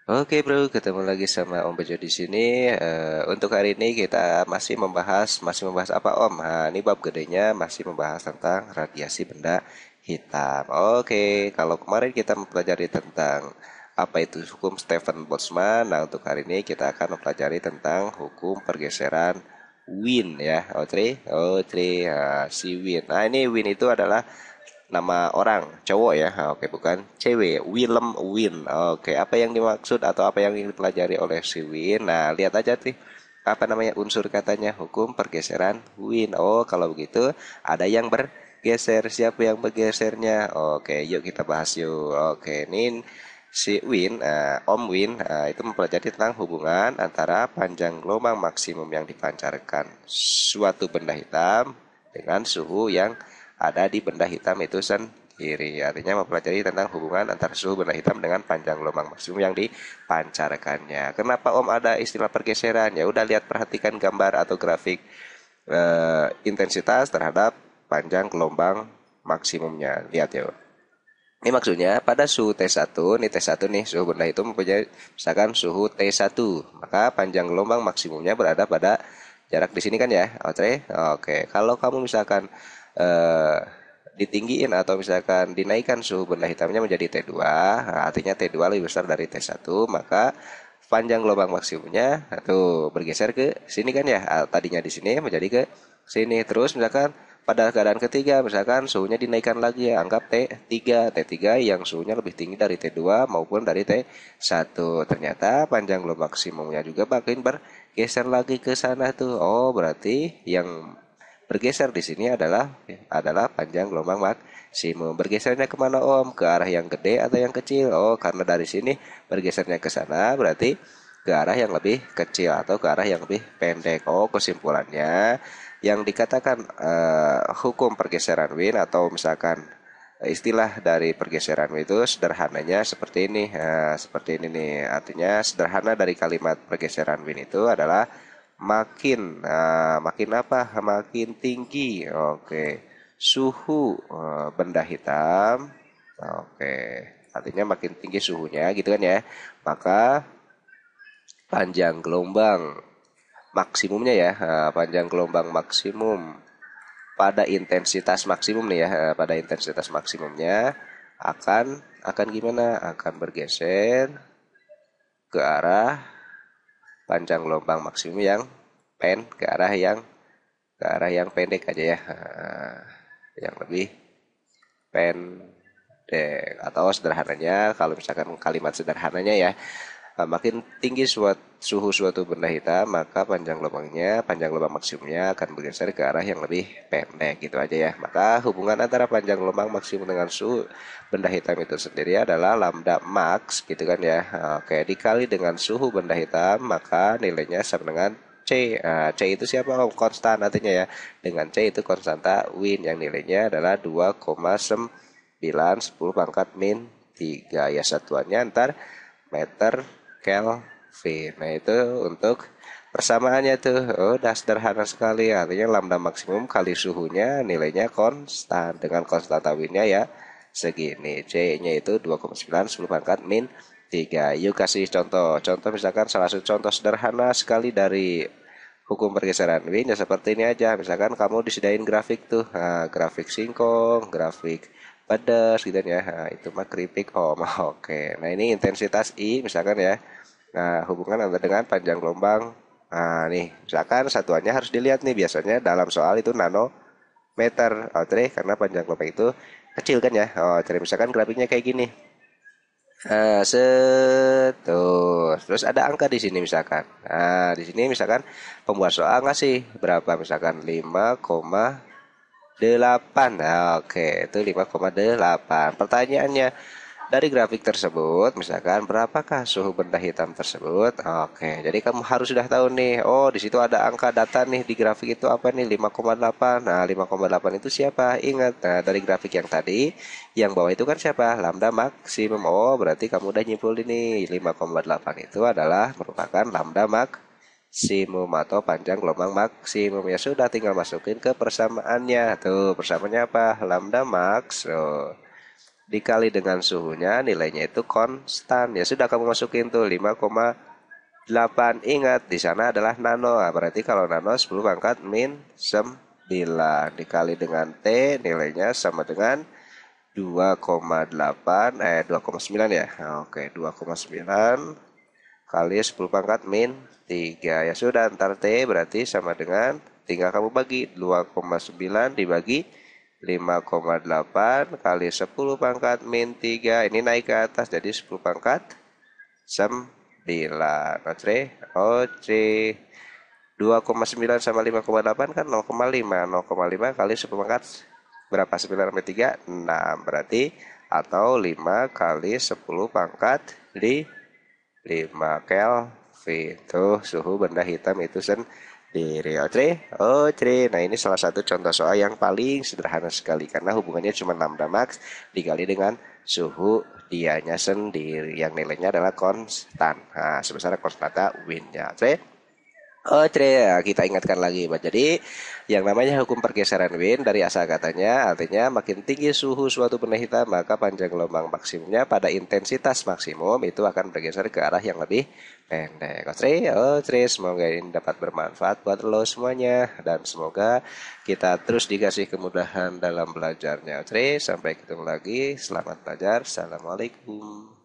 Oke bro, ketemu lagi sama Om Bejo di sini. Untuk hari ini kita masih membahas apa Om? Nah, ini bab gedenya masih membahas tentang radiasi benda hitam. Oke, kalau kemarin kita mempelajari tentang apa itu hukum Stephen Boltzmann. Nah, untuk hari ini kita akan mempelajari tentang hukum pergeseran Wien ya. Otre, si Wien. Nah, ini Wien itu adalah nama orang cowok ya. Oke, bukan cewek. Willem Win. Oke, apa yang dimaksud atau apa yang dipelajari oleh si Win? Nah, lihat aja sih apa namanya unsur katanya hukum pergeseran Win. Oh, kalau begitu ada yang bergeser. Siapa yang bergesernya? Oke, yuk kita bahas yuk. Oke, ini si Win, Om Win, itu mempelajari tentang hubungan antara panjang gelombang maksimum yang dipancarkan suatu benda hitam dengan suhu yang ada di benda hitam itu sendiri. Artinya mempelajari tentang hubungan antara suhu benda hitam dengan panjang gelombang maksimum yang dipancarkannya. Kenapa Om ada istilah pergeseran? Ya udah lihat perhatikan gambar atau grafik intensitas terhadap panjang gelombang maksimumnya. Lihat ya. Ini maksudnya pada suhu T1, nih T1 nih, suhu benda itu mempunyai misalkan suhu T1, maka panjang gelombang maksimumnya berada pada jarak di sini kan ya, Oke. Oke, kalau kamu misalkan eh, ditinggiin atau misalkan dinaikkan suhu benda hitamnya menjadi T2, nah, artinya T2 lebih besar dari T1, maka panjang gelombang maksimumnya tuh bergeser ke sini kan ya. Tadinya di sini menjadi ke sini. Terus misalkan pada keadaan ketiga misalkan suhunya dinaikkan lagi ya, anggap T3. T3 yang suhunya lebih tinggi dari T2 maupun dari T1. Ternyata panjang gelombang maksimumnya juga makin bergeser lagi ke sana tuh. Oh, berarti yang bergeser di sini adalah panjang gelombang maksimum. Bergesernya kemana Om? Ke arah yang gede atau yang kecil? Oh, karena dari sini bergesernya ke sana berarti ke arah yang lebih kecil atau ke arah yang lebih pendek. Oh, kesimpulannya yang dikatakan hukum pergeseran Wien atau misalkan istilah dari pergeseran Wien itu sederhananya seperti ini. Seperti ini nih. Artinya sederhana dari kalimat pergeseran Wien itu adalah makin apa? Makin tinggi. Oke. Suhu benda hitam. Oke. Artinya makin tinggi suhunya gitu kan ya. Maka panjang gelombang maksimumnya ya, panjang gelombang maksimum pada intensitas maksimum nih ya, pada intensitas maksimumnya akan akan gimana? Akan bergeser ke arah panjang gelombang maksimum yang ke arah yang pendek aja ya, yang lebih pendek atau sederhananya kalau misalkan kalimat sederhananya ya, makin tinggi suhu suatu benda hitam maka panjang gelombang maksimumnya akan bergeser ke arah yang lebih pendek gitu aja ya. Maka hubungan antara panjang gelombang maksimum dengan suhu benda hitam itu sendiri adalah lambda max gitu kan ya. Oke, dikali dengan suhu benda hitam maka nilainya sama dengan C. C itu siapa Om? Konstan artinya ya. Dengan C itu konstanta Wien yang nilainya adalah 2,910 pangkat min 3 ya, satuannya antar meter Kelvin. Nah, itu untuk persamaannya tuh. Oh, udah sederhana sekali. Artinya lambda maksimum kali suhunya nilainya konstan. Dengan konstanta Winnya ya segini. C-nya itu 2,910 pangkat min 3. Yuk kasih contoh. Contoh misalkan salah satu contoh sederhana sekali dari hukum pergeseran Wien ya seperti ini aja. Misalkan kamu disediain grafik tuh. Nah, grafik singkong, grafik pedas gitu ya. Nah, itu mah keripik Om. Oke. Nah, ini intensitas I misalkan ya. Nah, hubungan antara dengan panjang gelombang. Nah, nih, misalkan satuannya harus dilihat nih biasanya dalam soal itu nanometer. Oh, karena panjang gelombang itu kecil kan ya. Oh, jadi misalkan grafiknya kayak gini. Tuh. Terus ada angka di sini misalkan. Nah, di sini misalkan pembuat soal ngasih berapa misalkan 5,8. Nah, oke, itu 5,8. Pertanyaannya, dari grafik tersebut, misalkan berapakah suhu benda hitam tersebut? Oke, jadi kamu harus sudah tahu nih. Oh, di situ ada angka data nih di grafik itu apa nih? 5,8. Nah, 5,8 itu siapa? Ingat, nah dari grafik yang tadi, yang bawah itu kan siapa? Lambda maksimum. Oh, berarti kamu udah nyimpul ini 5,8 itu adalah merupakan lambda maksimum atau panjang gelombang maksimum. Ya sudah, tinggal masukin ke persamaannya. Tuh, persamaannya apa? Lambda max. Oh. dikali dengan suhunya, nilainya itu konstan. Ya sudah, kamu masukin tuh 5,8. Ingat di sana adalah nano. Nah, berarti kalau nano 10 pangkat min 9 dikali dengan T, nilainya sama dengan 2,9 ya. Oke, 2,9 kali 10 pangkat min 3. Ya sudah, ntar T berarti sama dengan, tinggal kamu bagi 2,9 dibagi 5,8 kali 10 pangkat min 3. Ini naik ke atas jadi 10 pangkat 9. Oke. 2,9 sama 5,8 kan 0,5. 0,5 kali 10 pangkat berapa? 9 sampai 3, 6. Berarti atau 5 kali 10 pangkat di 5 Kelvin. Tuh suhu benda hitam itu sendiri. Oke. Oke. Nah, ini salah satu contoh soal yang paling sederhana sekali karena hubungannya cuma lambda max dikali dengan suhu dianya sendiri yang nilainya adalah konstan. Nah, sebesar konstanta Wien-nya. Oke. Oh, ya, kita ingatkan lagi, Pak. Jadi, yang namanya hukum pergeseran Wien dari asal katanya, artinya makin tinggi suhu suatu benda hitam, maka panjang gelombang maksimumnya pada intensitas maksimum itu akan bergeser ke arah yang lebih pendek. Oke, semoga ini dapat bermanfaat buat lo semuanya. Dan semoga kita terus dikasih kemudahan dalam belajarnya. Oke, sampai ketemu lagi. Selamat belajar. Assalamualaikum.